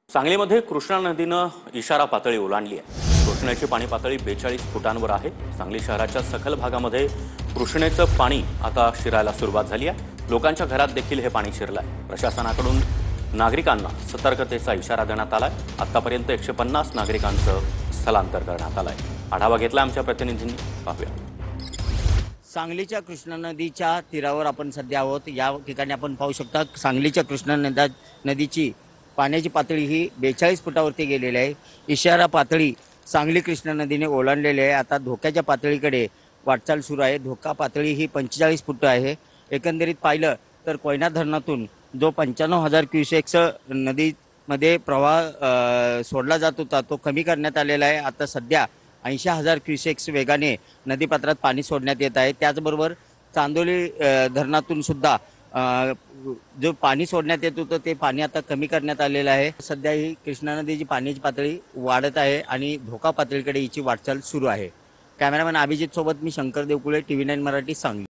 सांगलीमध्ये कृष्णा नदीनं इशारा पातळी ओलांडली आहे। कृष्णेची पाणी पातळी 42 फुटांवर आहे। सांगली शहराच्या सखल भागामध्ये कृष्णेचं पाणी आता शिरायला सुरुवात झाली आहे। लोकांच्या घरात देखील हे पाणी शिरलं आहे। प्रशासनाकडून नागरिकांना सतर्कतेचा इशारा देण्यात आलाय। आतापर्यंत 150 नागरिकांचं स्थलांतर करण्यात आलंय। आढावा घेतला आमच्या प्रतिनिधींनी, पाहूया। सांगलीच्या कृष्णा नदीच्या तीरावर आपण सध्या आहोत। या ठिकाणी आपण पाहू शकता सांगलीच्या कृष्णा नदीची पाण्याची पातळी ही 42 फुटावरती गेलेली आहे। इशारा पातळी सांगली कृष्णा नदीने ओलांडलेली आहे। आता धोक्याच्या पातळीकडे वाटचाल सुरू आहे। धोका पातळी ही 45 फूट आहे। एकंदरीत पाहिलं तर कोयना धरणातून जो 95,000 क्युसेक्स नदीमध्ये प्रवाह सोडला जात होता तो कमी करण्यात आलेला आहे। आता सध्या 80,000 क्युसेक्स वेगाने नदीपात्रात पाणी सोडण्यात येत आहे। त्याचबरोबर चांदोली धरणातून सुद्धा जो पाणी सोडण्यात येत होतं ते पाणी आता कमी करण्यात आलेलं आहे। सध्या ही कृष्णा नदीची पाण्याची पातळी वाढत आहे आणि धोका पातळीकडे हिची वाटचाल सुरू आहे। कॅमेरामॅन अभिजित सोबत मी शंकर देवकुळे, TV9 मराठी, सांगली।